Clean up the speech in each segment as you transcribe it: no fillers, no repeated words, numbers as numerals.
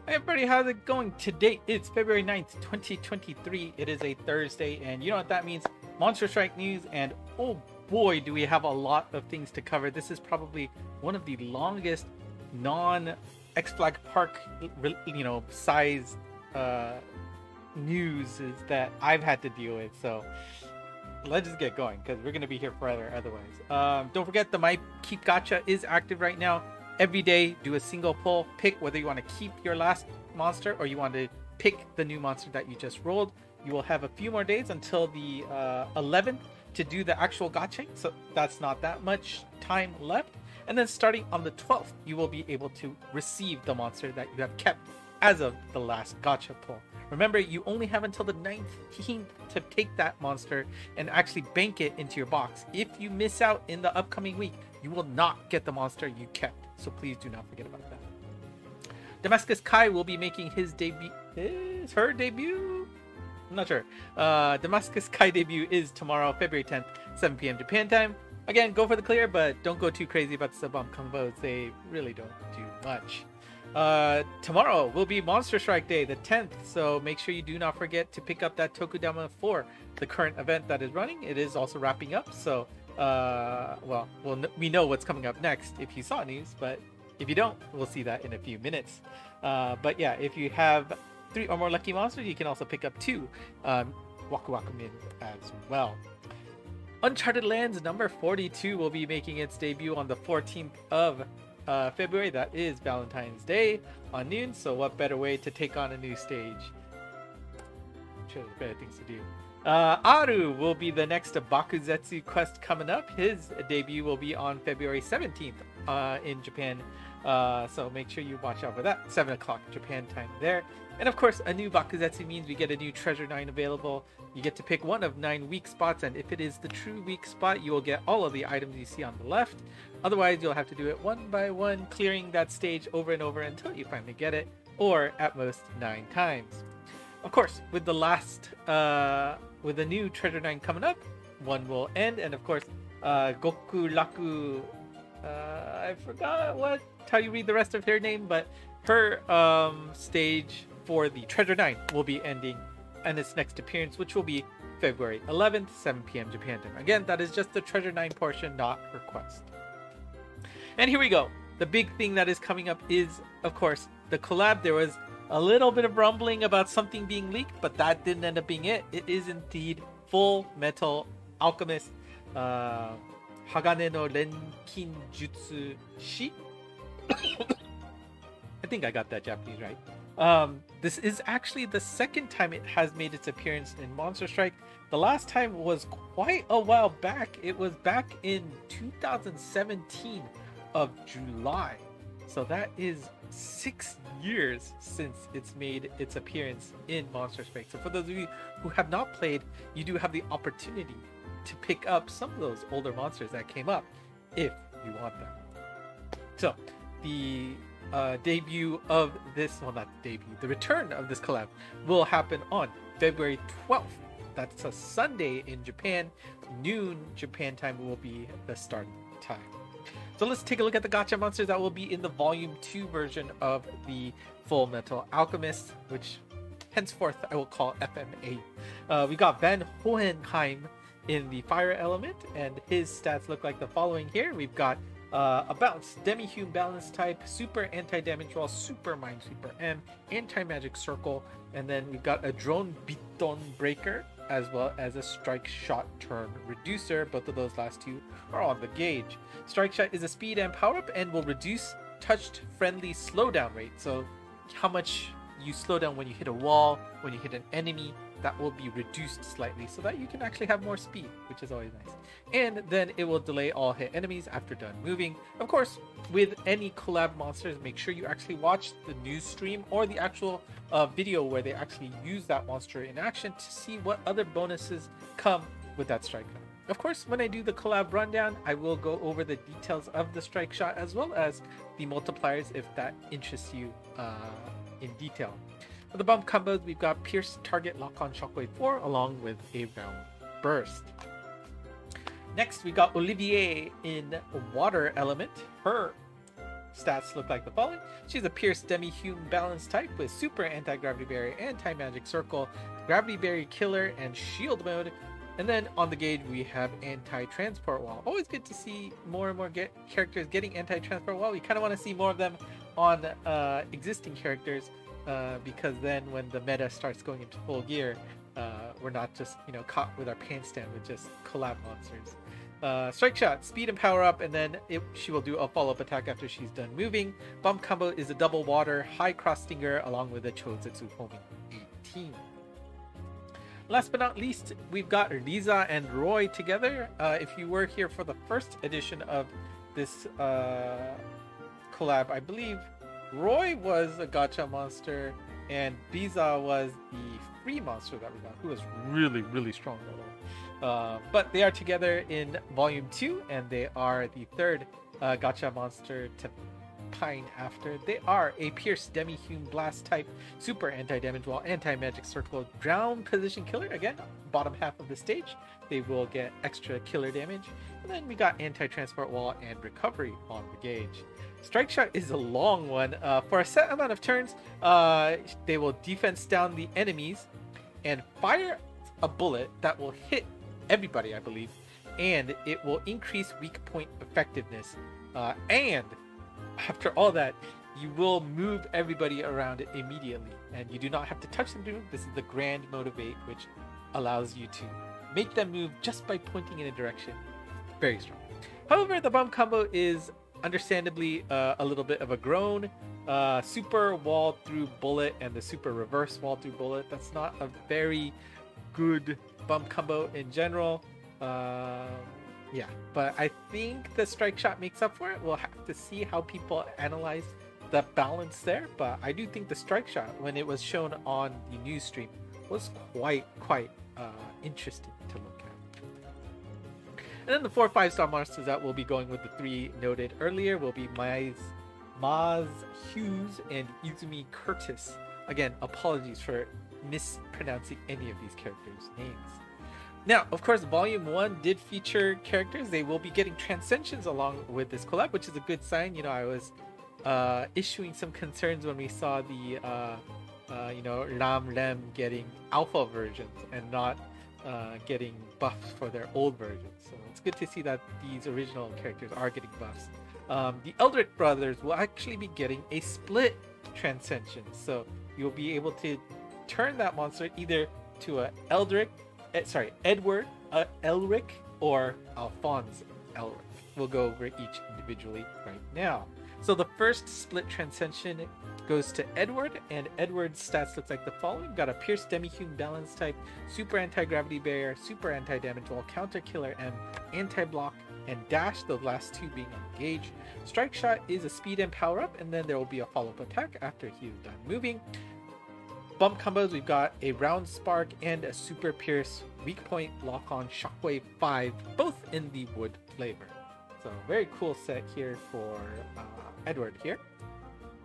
Hey everybody, how's it going? Today it's February 9th, 2023. It is a Thursday, and you know what that means? Monster Strike news, and oh boy, do we have a lot of things to cover. This is probably one of the longest non-X Flag Park, size news that I've had to deal with. So let's just get going, because we're going to be here forever otherwise. Don't forget, the My Keep Gacha is active right now. Every day, do a single pull, pick whether you want to keep your last monster or you want to pick the new monster that you just rolled. You will have a few more days until the 11th to do the actual gacha, so that's not that much time left. And then starting on the 12th, you will be able to receive the monster that you have kept as of the last gacha pull. Remember, you only have until the 19th to take that monster and actually bank it into your box. If you miss out in the upcoming week, you will not get the monster you kept. So please do not forget about that. Damascus Kai will be making his debut. Her debut? I'm not sure. Damascus Kai debut is tomorrow, February 10th, 7 p.m. Japan time. Again, go for the clear, but don't go too crazy about the sub-bomb combos. They really don't do much. Tomorrow will be Monster Strike Day, the 10th. So make sure you do not forget to pick up that Tokudama 4, the current event that is running. It is also wrapping up. So we know what's coming up next if you saw news, but if you don't, we'll see that in a few minutes. But yeah, if you have 3 or more lucky monsters, you can also pick up 2 Waku Waku Min as well. Uncharted Lands number 42 will be making its debut on the 14th of February. That is Valentine's Day on noon, so what better way to take on a new stage? I'm sure there's better things to do. Aaru will be the next Bakuzetsu quest coming up. His debut will be on February 17th in Japan. So make sure you watch out for that. 7 o'clock Japan time there. And of course, a new Bakuzetsu means we get a new Treasure 9 available. You get to pick one of 9 weak spots, and if it is the true weak spot, you will get all of the items you see on the left. Otherwise, you'll have to do it one by one, clearing that stage over and over until you finally get it, or at most 9 times. Of course, with the last, with the new Treasure 9 coming up, one will end, and of course, Gokuraku, I forgot how you read the rest of her name, but her stage for the Treasure 9 will be ending, and its next appearance, which will be February 11th, 7 p.m. Japan time. Again, that is just the Treasure 9 portion, not her quest. And here we go. The big thing that is coming up is, of course, the collab. There was a little bit of rumbling about something being leaked, but that didn't end up being it. It is indeed Full Metal Alchemist Hagane no Renkin Jutsu Shi. I think I got that Japanese right. This is actually the second time it has made its appearance in Monster Strike. The last time was quite a while back. It was back in 2017 of July. So that is 6 years since it's made its appearance in Monster Strike. So for those of you who have not played, you do have the opportunity to pick up some of those older monsters that came up if you want them. So the debut of this, well, not the debut, the return of this collab will happen on February 12th. That's a Sunday in Japan. Noon Japan time will be the start time. So let's take a look at the gacha monsters that will be in the Volume 2 version of the Full Metal Alchemist, which henceforth I will call FMA. We got Van Hohenheim in the Fire element, and his stats look like the following here. We've got a bounce, demi-human balance type, super anti-damage roll, super mind sweeper M, anti-magic circle, and then we've got a drone beaton breaker as well as a strike shot turn reducer. Both of those last two are on the gauge. Strike shot is a speed and power up and will reduce touched friendly slowdown rate. So how much you slow down when you hit a wall, when you hit an enemy, that will be reduced slightly so that you can actually have more speed, which is always nice. And then it will delay all hit enemies after done moving. Of course, with any collab monsters, make sure you actually watch the news stream or the actual video where they actually use that monster in action to see what other bonuses come with that strike shot. Of course, when I do the collab rundown, I will go over the details of the strike shot as well as the multipliers if that interests you in detail. For the bump combos, we've got Pierce, Target, Lock on, Shockwave 4 along with a round burst. Next, we got Olivier in Water Element. Her stats look like the following. She's a Pierce Demi-Hume Balance type with Super Anti-Gravity Barrier, Anti-Magic Circle, Gravity Barrier Killer, and Shield Mode. And then on the gauge, we have Anti-Transport Wall. Always good to see more and more characters getting Anti-Transport Wall. We kind of want to see more of them on existing characters because then when the meta starts going into full gear, we're not just, you know, caught with our pants down with just collab monsters. Strike Shot, speed and power up, and then she will do a follow-up attack after she's done moving. Bump Combo is a double water, high cross stinger, along with a Chozetsu homing 18. Last but not least, we've got Riza and Roy together. If you were here for the first edition of this collab, I believe Roy was a gacha monster and Riza was the free monster that we got, who was really, really strong. But they are together in Volume 2, and they are the third gacha monster to pine after. They are a Pierce Demi-Hume Blast type, Super Anti-Damage Wall, Anti-Magic Circle, Ground Position Killer. Again, bottom half of the stage, they will get extra killer damage. And then we got Anti-Transport Wall and Recovery on the gauge. Strike Shot is a long one. For a set amount of turns, they will defense down the enemies and fire a bullet that will hit everybody, I believe, and it will increase weak point effectiveness. And after all that, you will move everybody around it immediately, and you do not have to touch them to move. This is the Grand Motivate, which allows you to make them move just by pointing in a direction. Very strong. However, the Bump Combo is understandably a little bit of a groan. Super Wall Through Bullet and the Super Reverse Wall Through Bullet. That's not a very good Bump Combo in general. Yeah, but I think the Strike Shot makes up for it. We'll have to see how people analyze the balance there, but I do think the Strike Shot, when it was shown on the news stream, was quite interesting to look at. And then the 4 5-star monsters that we'll be going with, the 3 noted earlier, will be Maz Hughes and Izumi Curtis. Again, apologies for mispronouncing any of these characters' names. Now, of course, Volume 1 did feature characters. They will be getting Transcensions along with this collab, which is a good sign. You know, I was issuing some concerns when we saw the, you know, Ram Lem getting alpha versions and not getting buffs for their old versions. So it's good to see that these original characters are getting buffs. The Eldrick brothers will actually be getting a split Transcension. So you'll be able to turn that monster either to a Edward Elric or Alphonse Elric. We'll go over each individually right now. So the first split Transcension goes to Edward, and Edward's stats looks like the following. Got a Pierce Demi-Hume Balance type, Super Anti-Gravity Barrier, Super Anti-Damage Wall, Counter Killer, and Anti-Block, and Dash, the last 2 being on the gauge. Strike Shot is a speed and power up, and then there will be a follow-up attack after he's done moving. Bump combos, we've got a Round Spark and a Super Pierce Weak Point Lock on Shockwave 5, both in the wood flavor. So very cool set here for Edward here.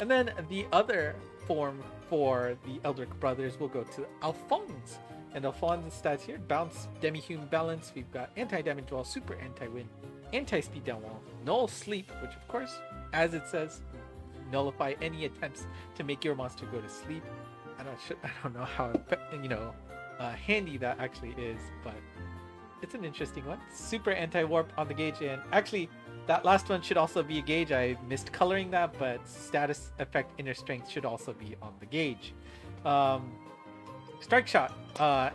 And then the other form for the Eldrick brothers will go to Alphonse. And Alphonse's stats here: Bounce, Demi-Hume Balance, we've got Anti-Damage Wall, Super Anti-Win, Anti-Speed Down Wall, Null Sleep, which of course, as it says, nullify any attempts to make your monster go to sleep. I don't know how, you know, handy that actually is, but it's an interesting one. Super Anti-Warp on the gauge, and actually that last one should also be a gauge. I missed coloring that, but Status Effect Inner Strength should also be on the gauge. Strike Shot.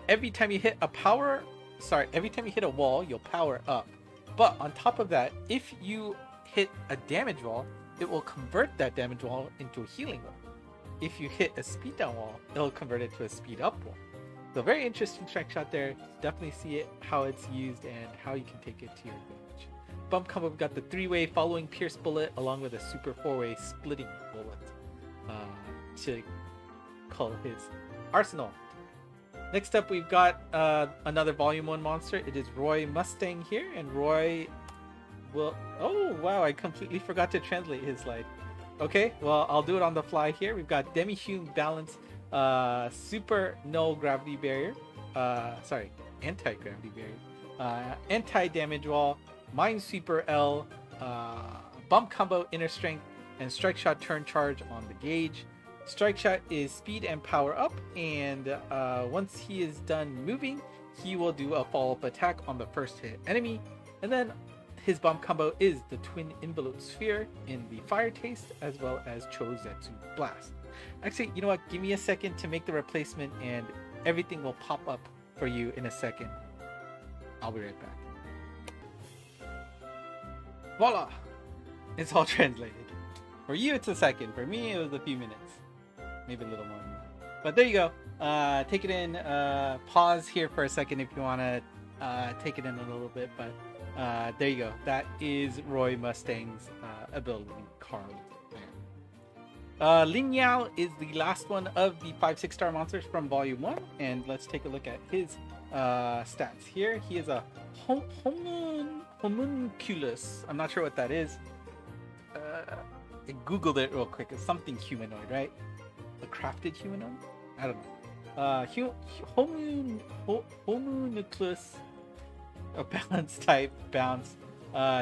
Every time you hit a wall, you'll power up. But on top of that, if you hit a damage wall, it will convert that damage wall into a healing wall. If you hit a speed down wall, it'll convert it to a speed up wall. So very interesting Strike Shot there. Definitely see it, how it's used, and how you can take it to your advantage. Bump combo, we've got the 3-way following Pierce Bullet along with a Super 4-way splitting bullet to call his arsenal. Next up, we've got another Volume 1 monster. It is Roy Mustang here, and Roy will... Oh, wow, I completely forgot to translate his slide. Okay, well, I'll do it on the fly here. We've got Demi-Hume Balance, Super Null Gravity Barrier, Anti-Gravity Barrier, Anti-Damage Wall, Minesweeper L, Bump Combo, Inner Strength, and Strike Shot turn charge on the gauge. Strike Shot is speed and power up, and once he is done moving, he will do a follow-up attack on the first hit enemy. And then his bomb combo is the Twin Envelope Sphere in the Fire Taste, as well as Chozetsu Blast. Actually, you know what? Give me a second to make the replacement, and everything will pop up for you in a second. I'll be right back. Voila! It's all translated. For you, it's a second. For me, it was a few minutes. Maybe a little more. But there you go. Take it in. Pause here for a second if you want to take it in a little bit. But there you go. That is Roy Mustang's ability card there. Lin Yao is the last one of the 5-6 star monsters from Volume 1. And let's take a look at his stats here. He is a homunculus. I'm not sure what that is. I googled it real quick. It's something humanoid, right? A crafted humanoid? I don't know. Homunculus, a balance type, bounce.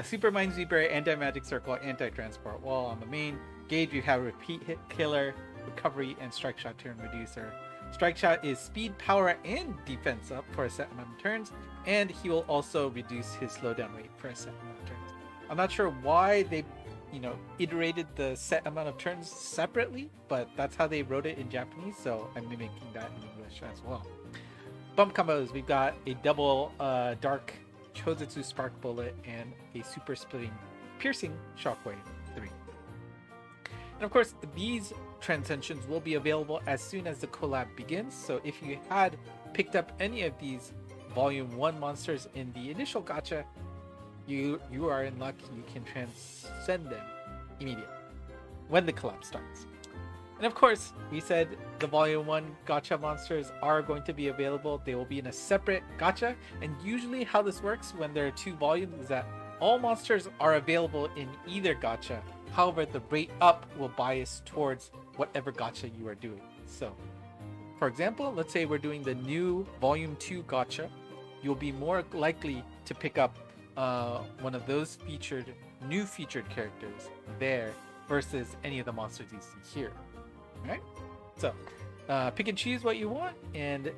Super Mind Sweeper, Anti-Magic Circle, Anti-Transport Wall on the main. Gauge, you have Repeat Hit Killer, Recovery, and Strike Shot Turn Reducer. Strike Shot is speed, power, and defense up for a set amount of turns, and he will also reduce his slowdown rate for a set amount of turns. I'm not sure why they iterated the set amount of turns separately, but that's how they wrote it in Japanese, so I'm mimicking that in English as well. Bump combos, we've got a double dark Chozetsu Spark Bullet and a super splitting piercing Shockwave 3. And of course, these Transcensions will be available as soon as the collab begins, so if you had picked up any of these Volume 1 monsters in the initial gacha, you are in luck. You can transcend them immediately when the collab starts. And of course, we said the Volume 1 gacha monsters are going to be available. They will be in a separate gacha, and usually how this works when there are 2 volumes is that all monsters are available in either gacha. However, the rate up will bias towards whatever gacha you are doing. So, for example, let's say we're doing the new Volume 2 gacha. You'll be more likely to pick up one of those new featured characters there versus any of the monsters you see here. Alright? So, pick and choose what you want, and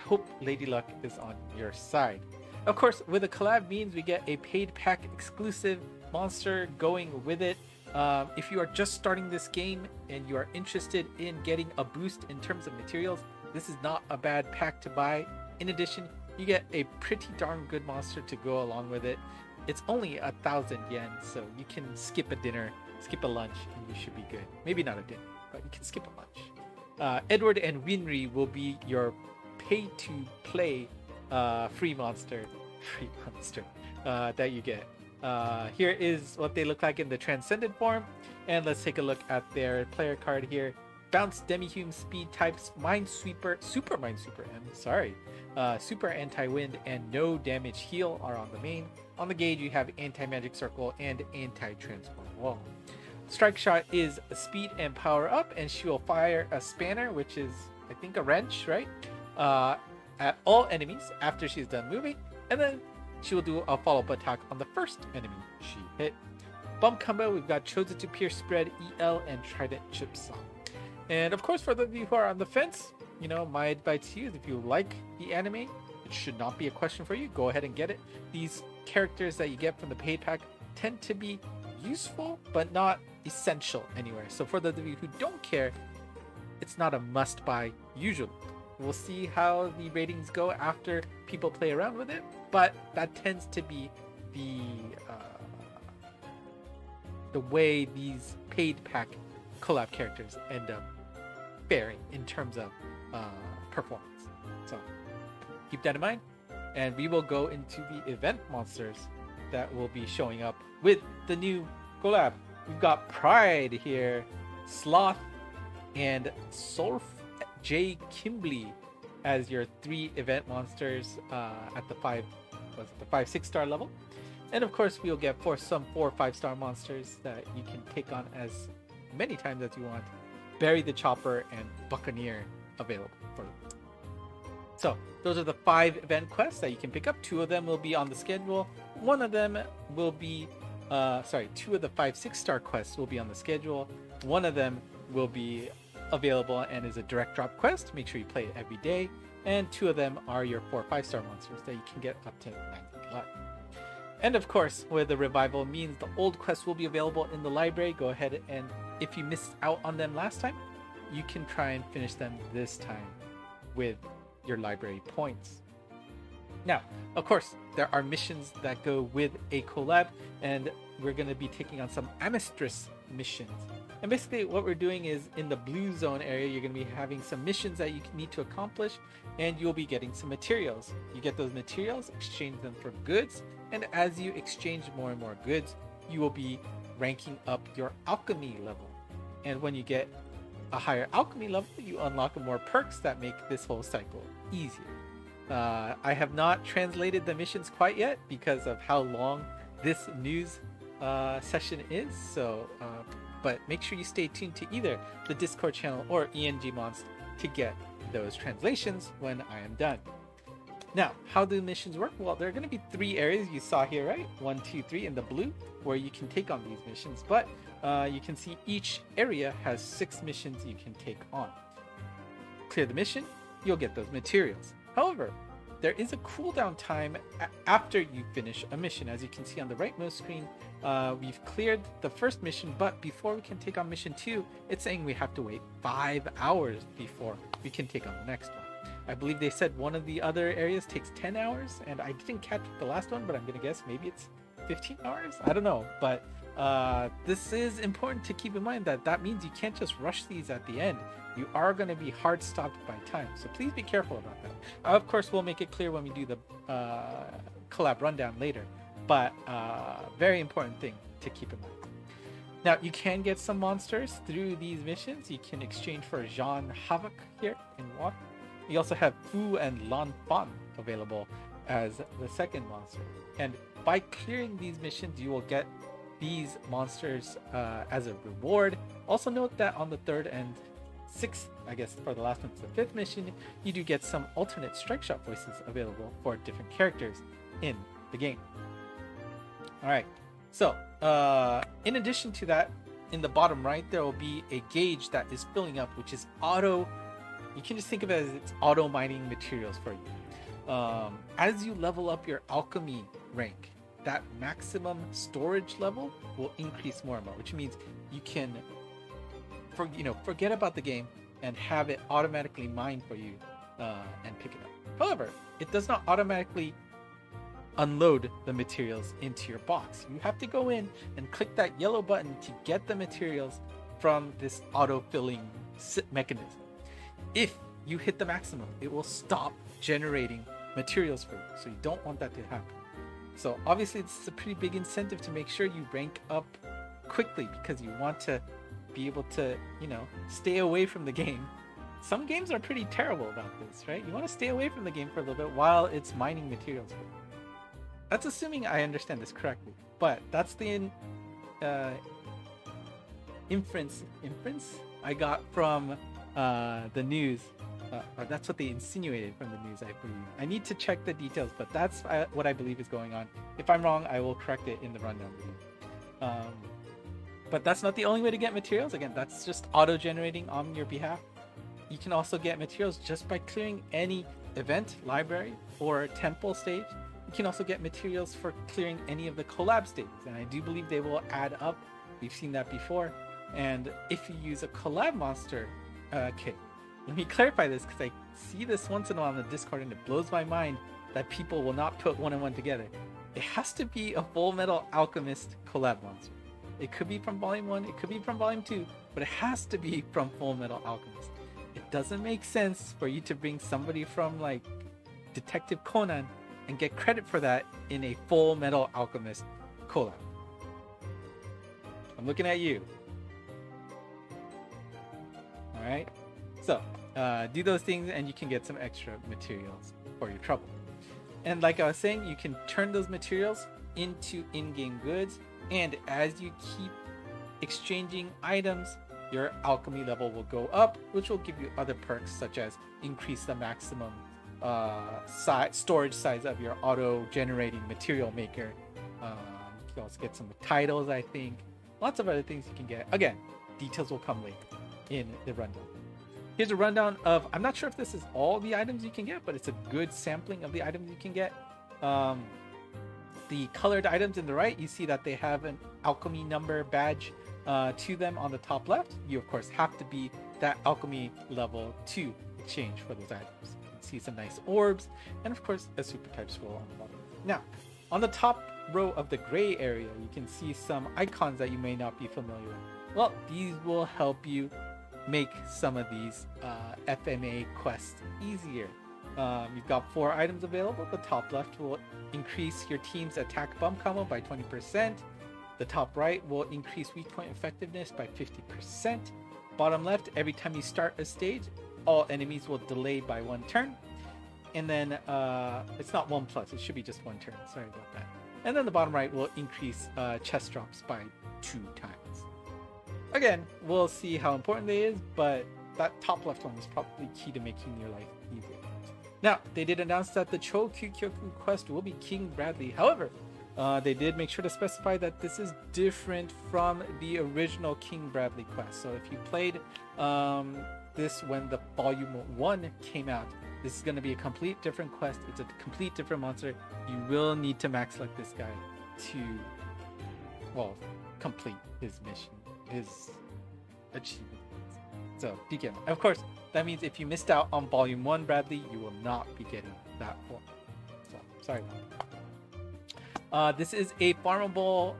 hope Lady Luck is on your side. Of course, with a collab means we get a paid pack exclusive monster going with it. If you are just starting this game and you are interested in getting a boost in terms of materials, this is not a bad pack to buy. In addition, you get a pretty darn good monster to go along with it. It's only 1,000 yen, so you can skip a dinner, skip a lunch, and you should be good. Maybe not a dinner, but you can skip a lunch. Edward and Winry will be your pay-to-play free monster that you get. Here is what they look like in the Transcended form, and let's take a look at their player card here. Bounce, Demi-Hume, Speed types, Mind Sweeper, Super Mind Sweeper, Super Anti-Wind, and No Damage Heal are on the main. On the gauge, you have Anti-Magic Circle and Anti-Transport Wall. Strike Shot is a speed and power up, and she will fire a spanner, which is, I think, a wrench, right? At all enemies after she's done moving, and then she will do a follow-up attack on the first enemy she hit. Bump combo, we've got Chozetsu Pierce Spread, EL, and Trident Chip Saw. And of course, for those of you who are on the fence, my advice to you is if you like the anime, it should not be a question for you. Go ahead and get it. These characters that you get from the paid pack tend to be useful, but not essential anywhere. So for those of you who don't care, it's not a must-buy usually. We'll see how the ratings go after people play around with it, but that tends to be the way these paid pack collab characters end up faring in terms of performance. So keep that in mind, and we will go into the event monsters that will be showing up with the new collab. We've got Pride here, Sloth, and Solf J. Kimbley as your 3 event monsters at the 5-6 star level. And of course, we'll get some 4 or 5 star monsters that you can take on as many times as you want. Bury the Chopper and Buccaneer available for them. So those are the 5 event quests that you can pick up. 2 of them will be on the schedule. 1 of them will be two of the 5 6-star quests will be on the schedule. One of them will be available and is a direct drop quest. Make sure you play it every day. And 2 of them are your 4 5-star monsters that you can get up to 90 luck. And of course, with the revival means the old quests will be available in the library. Go ahead, and if you missed out on them last time, you can try and finish them this time with your library points. Now, of course, there are missions that go with a collab, and we're going to be taking on some Amistress missions. And basically what we're doing is in the blue zone area, you're going to be having some missions that you need to accomplish, and you'll be getting some materials. You get those materials, exchange them for goods, and as you exchange more and more goods, you will be ranking up your alchemy level. And when you get a higher alchemy level, you unlock more perks that make this whole cycle easier. I have not translated the missions quite yet because of how long this news session is, but make sure you stay tuned to either the Discord channel or ENG Monst to get those translations when I am done. Now, how do missions work? Well, there are going to be 3 areas you saw here, right? 1, 2, 3 in the blue, where you can take on these missions, but you can see each area has 6 missions you can take on. Clear the mission, you'll get those materials. However, there is a cooldown time after you finish a mission. As you can see on the rightmost screen, we've cleared the first mission, but before we can take on mission 2, it's saying we have to wait 5 hours before we can take on the next one. I believe they said one of the other areas takes 10 hours, and I didn't catch the last one, but I'm gonna guess maybe it's 15 hours? I don't know, but this is important to keep in mind that means you can't just rush these at the end. You are going to be hard stopped by time, so please be careful about that. Of course, we'll make it clear when we do the collab rundown later, but very important thing to keep in mind. Now, you can get some monsters through these missions. You can exchange for Jean Havoc here in water. You also have Fu and Lan Fan available as the second monster. And by clearing these missions, you will get these monsters as a reward. Also note that on the 3rd and 6th, I guess for the last one, it's the 5th mission, you do get some alternate strike shot voices available for different characters in the game. Alright, so in addition to that, in the bottom right, there will be a gauge that is filling up, which is auto. You can just think of it as it's auto mining materials for you. As you level up your alchemy rank, that maximum storage level will increase more and more, which means you can forget about the game and have it automatically mine for you and pick it up. However, it does not automatically unload the materials into your box. You have to go in and click that yellow button to get the materials from this auto-filling mechanism. If you hit the maximum, it will stop generating materials for you, so you don't want that to happen. So obviously this is a pretty big incentive to make sure you rank up quickly, because you want to be able to, stay away from the game. Some games are pretty terrible about this, right? You want to stay away from the game for a little bit while it's mining materials for you. That's assuming I understand this correctly, but that's the inference I got from the news, or that's what they insinuated from the news, I believe. I need to check the details, but that's what I believe is going on. If I'm wrong, I will correct it in the rundown video. But that's not the only way to get materials. Again, that's just auto-generating on your behalf. You can also get materials just by clearing any event, library, or temple stage. You can also get materials for clearing any of the collab stages, and I do believe they will add up. We've seen that before. And if you use a collab monster kit, let me clarify this, because I see this once in a while on the Discord and it blows my mind that people will not put one and one together. It has to be a Full Metal Alchemist collab monster. It could be from Volume 1, it could be from Volume 2, but it has to be from Full Metal Alchemist. It doesn't make sense for you to bring somebody from like Detective Conan and get credit for that in a Full Metal Alchemist collab. I'm looking at you. Alright, so do those things and you can get some extra materials for your trouble. And like I was saying, you can turn those materials into in-game goods, and as you keep exchanging items, your alchemy level will go up, which will give you other perks such as increase the maximum storage size of your auto-generating material maker. You also get some titles, I think. Lots of other things you can get. Again, details will come later in the rundown. Here's a rundown of, I'm not sure if this is all the items you can get, but it's a good sampling of the items you can get. The colored items in the right, you see that they have an alchemy number badge to them on the top left. You, of course, have to be that alchemy level to exchange for those items. You can see some nice orbs, and of course, a super type scroll on the bottom. Now, on the top row of the gray area, you can see some icons that you may not be familiar with. Well, these will help you make some of these FMA quests easier. You've got 4 items available. The top left will increase your team's attack bump combo by 20%. The top right will increase weak point effectiveness by 50%. Bottom left, every time you start a stage, all enemies will delay by 1 turn. And then it's not 1+, it should be just 1 turn. Sorry about that. And then the bottom right will increase chest drops by 2 times. Again, we'll see how important it is, but that top left one is probably key to making your life easier. Now, they did announce that the Chocolat quest will be King Bradley. However, they did make sure to specify that this is different from the original King Bradley quest. So if you played this when the Volume 1 came out, this is going to be a complete different quest. It's a complete different monster. You will need to max select this guy to, well, complete his mission, his achievement. So be careful. Of course, that means if you missed out on Volume 1 Bradley, you will not be getting that form. So sorry about that. This is a farmable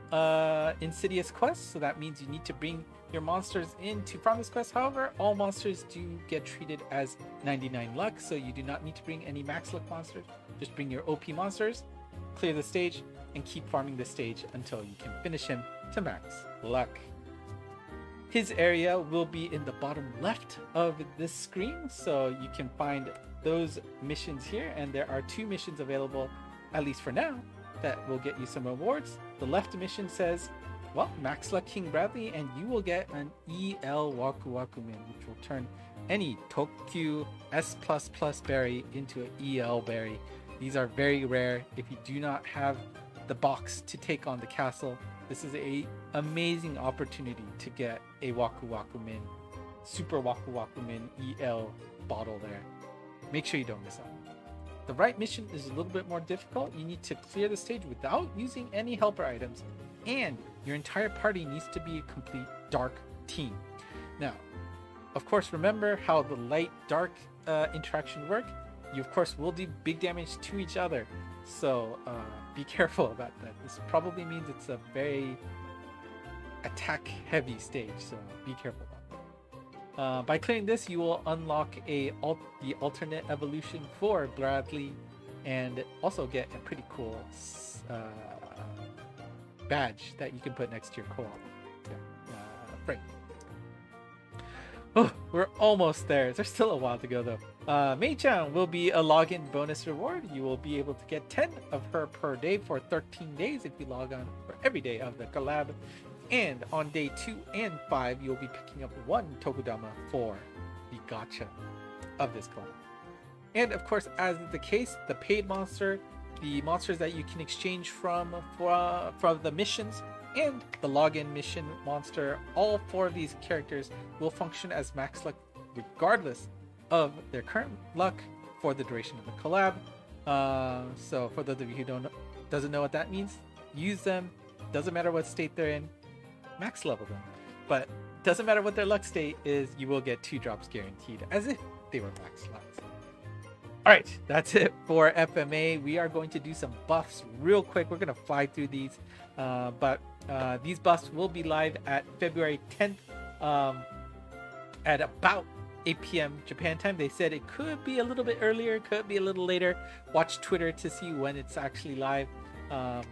Insidious quest, so that means you need to bring your monsters in to farm this quest. However, all monsters do get treated as 99 luck, so you do not need to bring any max luck monsters. Just bring your OP monsters, clear the stage, and keep farming the stage until you can finish him to max luck. His area will be in the bottom left of this screen, so you can find those missions here, and there are 2 missions available, at least for now, that will get you some rewards. The left mission says, well, max luck King Bradley, and you will get an EL Waku Waku Min, which will turn any Tokyu S++ berry into an EL berry. These are very rare. If you do not have the box to take on the castle, this is a amazing opportunity to get a Waku Waku Min, Super Waku Waku Min EL bottle there. Make sure you don't miss out. The right mission is a little bit more difficult. You need to clear the stage without using any helper items, and your entire party needs to be a complete dark team. Now, of course, remember how the light-dark interaction work. You, of course, will do big damage to each other, so be careful about that. This probably means it's a very attack-heavy stage, so be careful about that. By clearing this, you will unlock the alternate evolution for Bradley, and also get a pretty cool badge that you can put next to your co-op. Right. Oh, we're almost there. There's still a while to go though. Mei-chan will be a login bonus reward. You will be able to get 10 of her per day for 13 days if you log on for every day of the collab. And on day 2 and 5, you'll be picking up 1 Tokudama for the gacha of this collab. And of course, as is the case, the paid monster, the monsters that you can exchange from the missions, and the login mission monster, all 4 of these characters will function as max luck regardless of their current luck for the duration of the collab. So for those of you who doesn't know what that means, use them. Doesn't matter what state they're in, max level them. But doesn't matter what their luck state is, you will get 2 drops guaranteed, as if they were max lucks. Alright, that's it for FMA. We are going to do some buffs real quick. We're going to fly through these. But these buffs will be live at February 10th at about 8 p.m. Japan time. They said it could be a little bit earlier, could be a little later. Watch Twitter to see when it's actually live. Well,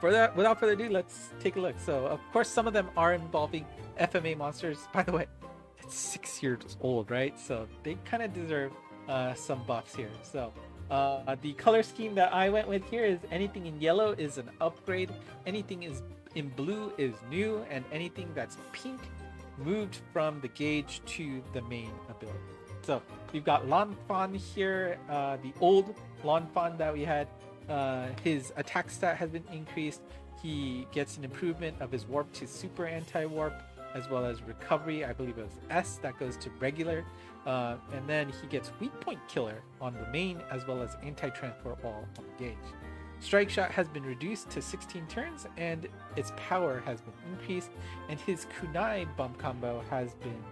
without further ado, let's take a look. So, of course, some of them are involving FMA monsters. By the way, it's 6 years old, right? So they kind of deserve some buffs here. So the color scheme that I went with here is anything in yellow is an upgrade, anything is in blue is new, and anything that's pink moved from the gauge to the main ability. So we've got Lanfan here, the old Lanfan that we had his attack stat has been increased. He gets an improvement of his warp to super anti-warp, as well as recovery. I believe it was S that goes to regular. And then he gets weak point killer on the main, as well as anti-transport wall on the gauge. Strike shot has been reduced to 16 turns, and its power has been increased, and his kunai bump combo has been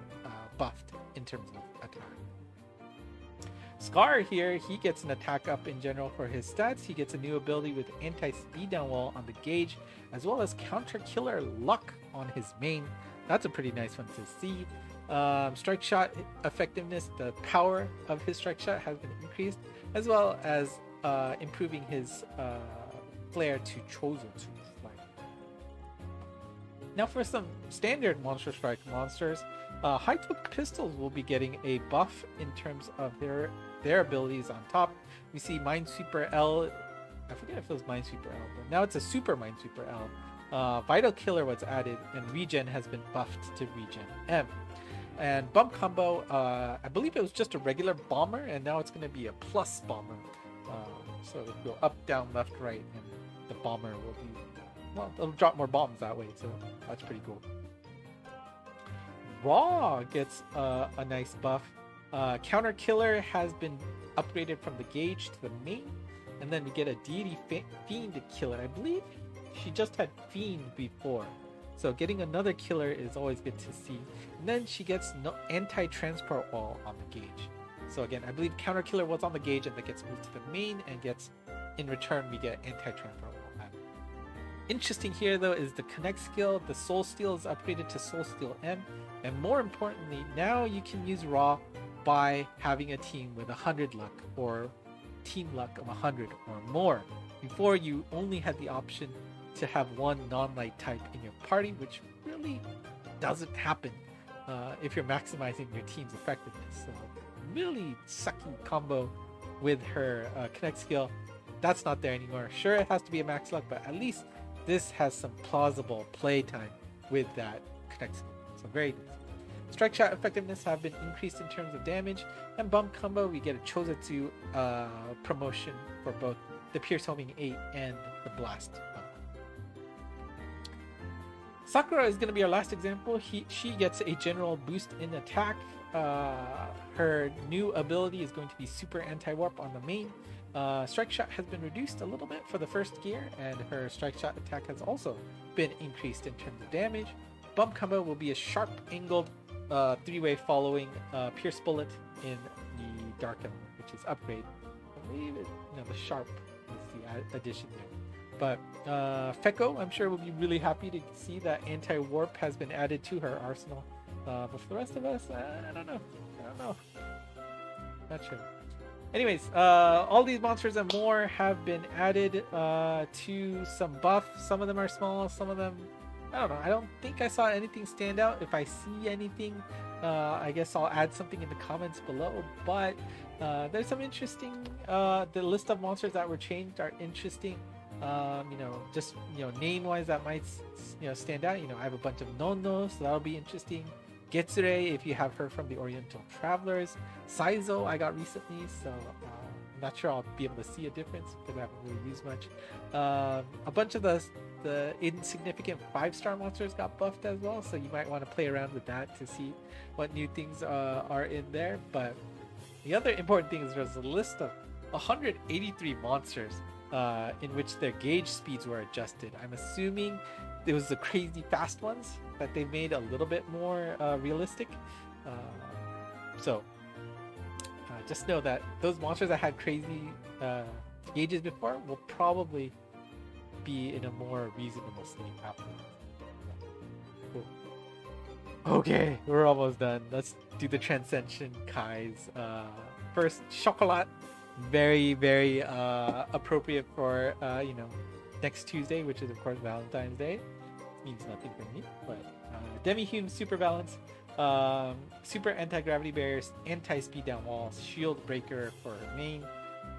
buffed in terms of attack. Scar here, he gets an attack up in general for his stats. He gets a new ability with anti-speed down wall on the gauge, as well as counter killer luck on his main. That's a pretty nice one to see. Strike shot effectiveness, the power of his strike shot has been increased, as well as improving his flare to Chocolat. Now for some standard Monster Strike monsters, high-tipped pistols will be getting a buff in terms of their abilities on top. We see Minesweeper L, I forget if it was Minesweeper L, but now it's a Super Minesweeper L. Vital Killer was added, and Regen has been buffed to Regen M. And Bump Combo, I believe it was just a regular bomber, and now it's going to be a plus bomber. So it'll go up, down, left, right, and the bomber will be, well, it'll drop more bombs that way, so that's pretty cool. Raw gets a nice buff. Counter Killer has been upgraded from the gauge to the main, and then we get a Deity Fiend Killer. I believe she just had Fiend before, so getting another killer is always good to see. And then she gets no anti-transport wall on the gauge. So again, I believe Counter Killer was on the gauge and that gets moved to the main, and gets, in return, we get anti-transport wall. Interesting here though is the connect skill. The Soul Steel is upgraded to Soul Steel M, and more importantly, now you can use Raw by having a team with 100 luck or team luck of 100 or more. Before, you only had the option to have one non-light type in your party, which really doesn't happen if you're maximizing your team's effectiveness. So really sucky combo with her connect skill. That's not there anymore. Sure, it has to be a max luck, but at least this has some plausible play time with that connect skill. So very nice. Strike shot effectiveness have been increased in terms of damage, and bump combo, we get a Chocolat promotion for both the Pierce Homing 8 and the Blast. Sakura is going to be our last example. She gets a general boost in attack. Her new ability is going to be Super Anti-Warp on the main. Strike shot has been reduced a little bit for the first gear, and her strike shot attack has also been increased in terms of damage. Bump combo will be a sharp angled three-way following Pierce Bullet in the Dark Element, which is upgrade. I believe it, the sharp is the addition there. But Feko, I'm sure, will be really happy to see that anti-warp has been added to her arsenal. But for the rest of us, I don't know. Not sure. Anyways, all these monsters and more have been added to some buff. Some of them are small, some of them, I don't know. I don't think I saw anything stand out. If I see anything, I guess I'll add something in the comments below. But there's some interesting, the list of monsters that were changed are interesting. Just name-wise that might stand out. I have a bunch of Nono, so that'll be interesting. Getsure, if you have her from the Oriental Travelers. Saizo I got recently, so I'm not sure I'll be able to see a difference because I haven't really used much. A bunch of the insignificant 5-star monsters got buffed as well, so you might want to play around with that to see what new things are in there. But the other important thing is there's a list of 183 monsters in which their gauge speeds were adjusted. I'm assuming it was the crazy fast ones that they made a little bit more realistic. So just know that those monsters that had crazy gauges before will probably be in a more reasonable state afterwards. Cool. Okay, we're almost done. Let's do the Transcension Kai's. First, Chocolat. Very, very appropriate for next Tuesday, which is of course Valentine's Day. Means nothing for me, but Demi-Hume Super Balance, Super Anti-Gravity Barriers, Anti-Speed Down Walls, Shield Breaker for her main.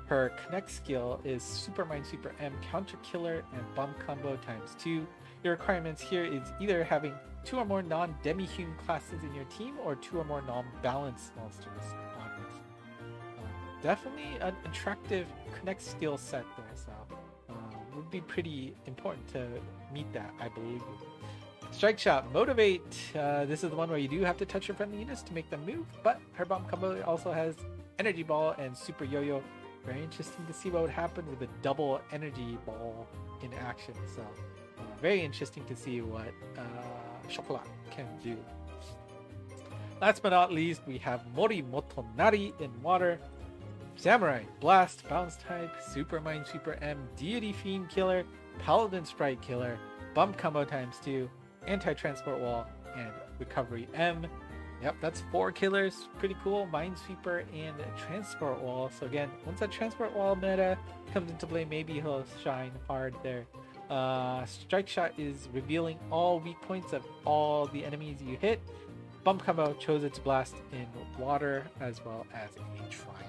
Her connect skill is Super Minesweeper M, Counter Killer, and Bump Combo ×2. Your requirements here is either having 2 or more non-Demi-Hume classes in your team, or 2 or more non-balanced monsters on your team. definitely an attractive connect skill set there, so would be pretty important to meet that, I believe. Strike Shot, Motivate. This is the one where you do have to touch your friendly units to make them move, but her bomb combo also has Energy Ball and Super Yo-Yo. Very interesting to see what would happen with a double Energy Ball in action. So very interesting to see what Chocolat can do. Last but not least, we have Mori Motonari in water. Samurai, Blast, Bounce type, Super Minesweeper M, Deity Fiend Killer, Paladin Sprite Killer, Bump Combo ×2, Anti-Transport Wall, and Recovery M. Yep, that's 4 killers. Pretty cool. Minesweeper and Transport Wall. So again, once that Transport Wall meta comes into play, maybe he'll shine hard there. Strike Shot is revealing all weak points of all the enemies you hit. Bump Combo chose its blast in water as well as a Triangle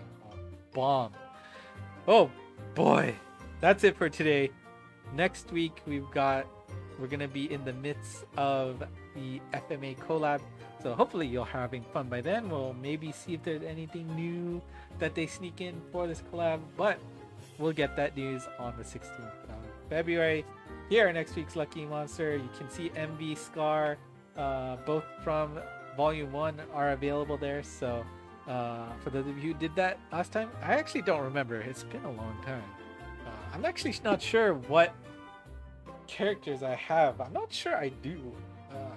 Bomb. Oh boy, that's it for today. Next week we're gonna be in the midst of the FMA collab, so hopefully you're having fun by then. We'll maybe see if there's anything new that they sneak in for this collab, but we'll get that news on the 16th of February. Here are next week's Lucky Monster. You can see MV Scar, both from Volume 1 are available there, so for those of you who did that last time, I actually don't remember. It's been a long time. I'm actually not sure what characters I have. I'm not sure I do.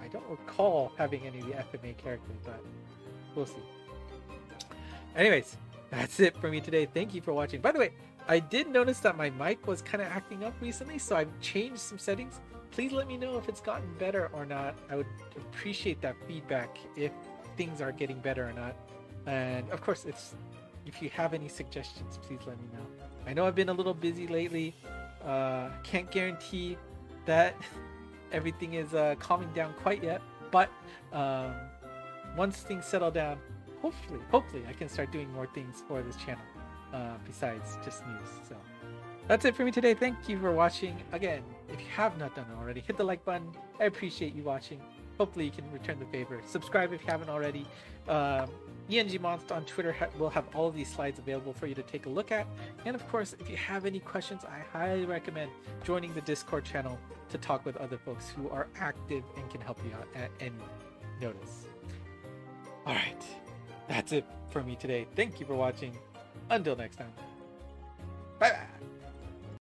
I don't recall having any of the FMA characters, but we'll see. Anyways, that's it for me today. Thank you for watching. By the way, I did notice that my mic was kind of acting up recently, so I've changed some settings. Please let me know if it's gotten better or not. I would appreciate that feedback if things are getting better or not. And of course, if you have any suggestions, please let me know. I know I've been a little busy lately. Can't guarantee that everything is calming down quite yet, but once things settle down, hopefully I can start doing more things for this channel besides just news. So that's it for me today. Thank you for watching. Again, if you have not done it already, hit the like button. I appreciate you watching. Hopefully you can return the favor. Subscribe if you haven't already. Monst on Twitter will have all of these slides available for you to take a look at. And of course, if you have any questions, I highly recommend joining the Discord channel to talk with other folks who are active and can help you out at any notice. Alright, that's it for me today. Thank you for watching. Until next time. Bye bye.